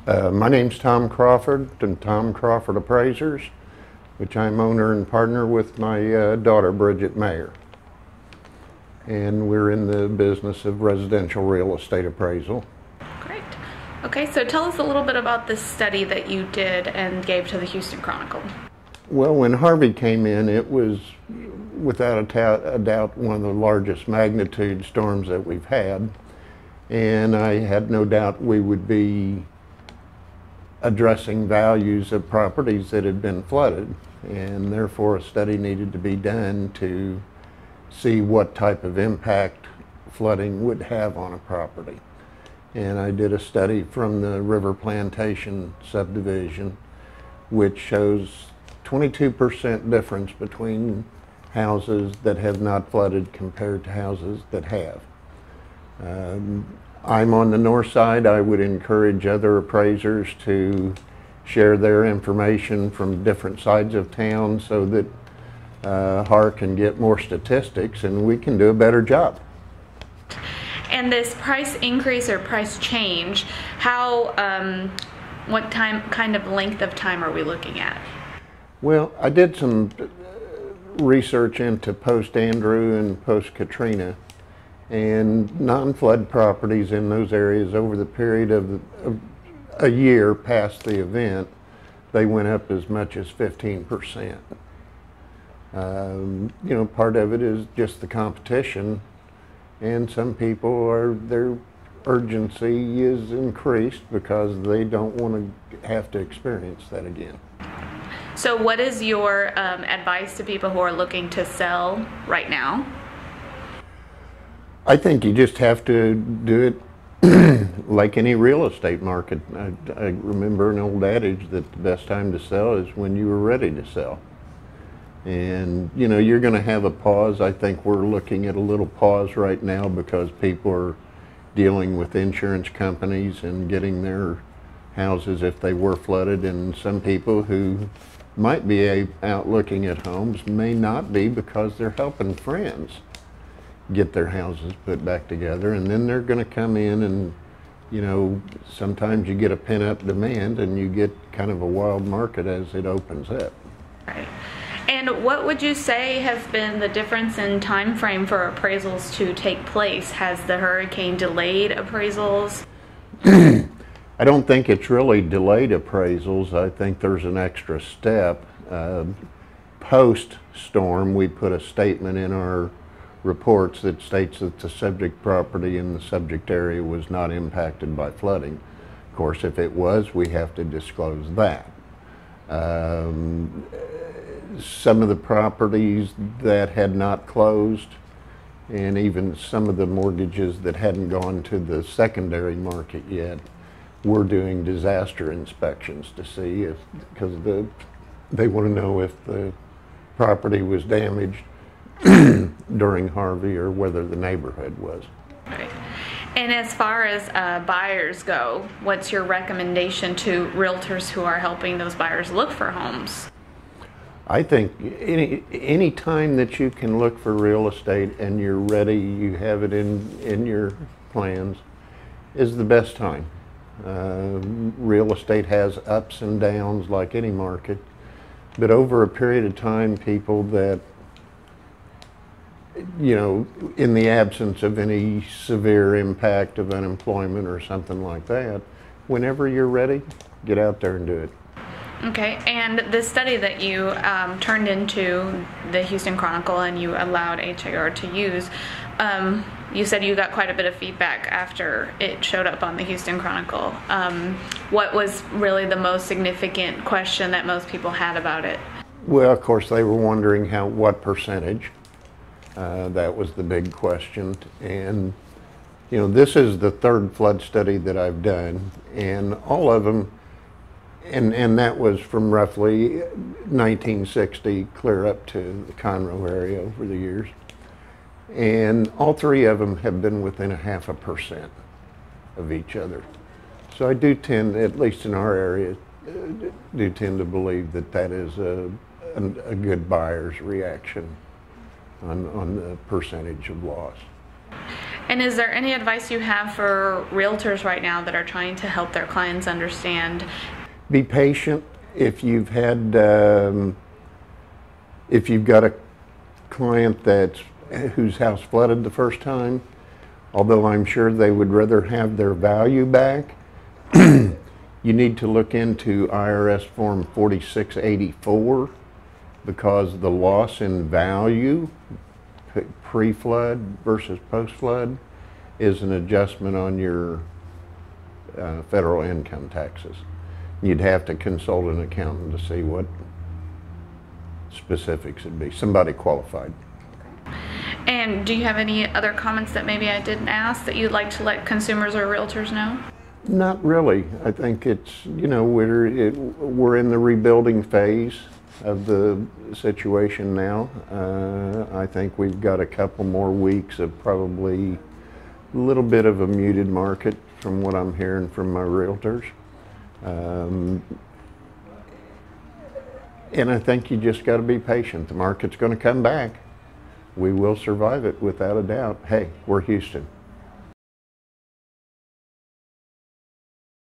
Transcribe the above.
My name's Tom Crawford and Tom Crawford Appraisers, which I'm owner and partner with my daughter Bridget Mayer. And we're in the business of residential real estate appraisal. Great. Okay, so tell us a little bit about this study that you did and gave to the Houston Chronicle. Well, when Harvey came in, it was without a doubt one of the largest magnitude storms that we've had. And I had no doubt we would be addressing values of properties that had been flooded, and therefore a study needed to be done to see what type of impact flooding would have on a property. And I did a study from the River Plantation subdivision, which shows 22% difference between houses that have not flooded compared to houses that have. I'm on the north side. I would encourage other appraisers to share their information from different sides of town so that HAR can get more statistics and we can do a better job. And this price increase or price change, what kind of length of time are we looking at? Well, I did some research into post-Andrew and post-Katrina, and non-flood properties in those areas over the period of a year past the event, they went up as much as 15%. You know, part of it is just the competition, and some people their urgency is increased because they don't want to have to experience that again. So what is your advice to people who are looking to sell right now? I think you just have to do it like any real estate market. I remember an old adage that the best time to sell is when you were ready to sell. And you know, you're going to have a pause. I think we're looking at a little pause right now because people are dealing with insurance companies and getting their houses if they were flooded, and some people who might be out looking at homes may not be because they're helping friends get their houses put back together, and then they're going to come in and, you know, sometimes you get a pent-up demand and you get kind of a wild market as it opens up. Right. And what would you say has been the difference in time frame for appraisals to take place? Has the hurricane delayed appraisals? I don't think it's really delayed appraisals. I think there's an extra step. Post-storm, we put a statement in our reports that states that the subject property in the subject area was not impacted by flooding. Of course, if it was, we have to disclose that. Some of the properties that had not closed, and even some of the mortgages that hadn't gone to the secondary market yet, we're doing disaster inspections to see if, because they want to know if the property was damaged during Harvey or whether the neighborhood was. Right. And as far as buyers go, what's your recommendation to realtors who are helping those buyers look for homes? I think any time that you can look for real estate and you're ready, you have it in your plans, is the best time. Real estate has ups and downs like any market, but over a period of time, people that, you know, in the absence of any severe impact of unemployment or something like that, whenever you're ready, get out there and do it. Okay, and the study that you turned into the Houston Chronicle and you allowed HAR to use, you said you got quite a bit of feedback after it showed up on the Houston Chronicle. What was really the most significant question that most people had about it? Well, of course, they were wondering what percentage. That was the big question. And, you know, this is the third flood study that I've done, and all of them, and that was from roughly 1960 clear up to the Conroe area over the years. And all three of them have been within 0.5% of each other. So I do tend, at least in our area, do tend to believe that that is a good buyer's reaction on the percentage of loss. And is there any advice you have for realtors right now that are trying to help their clients understand? Be patient. If you've had, if you've got a client whose house flooded the first time, although I'm sure they would rather have their value back, you need to look into IRS Form 4684, because the loss in value, pre-flood versus post-flood, is an adjustment on your federal income taxes. You'd have to consult an accountant to see what specifics would be. Somebody qualified. And do you have any other comments that maybe I didn't ask that you'd like to let consumers or realtors know? Not really. I think it's, you know, we're in the rebuilding phase of the situation now. I think we've got a couple more weeks of probably a little bit of a muted market from what I'm hearing from my realtors. And I think you just got to be patient. The market's going to come back. We will survive it without a doubt. Hey, we're Houston.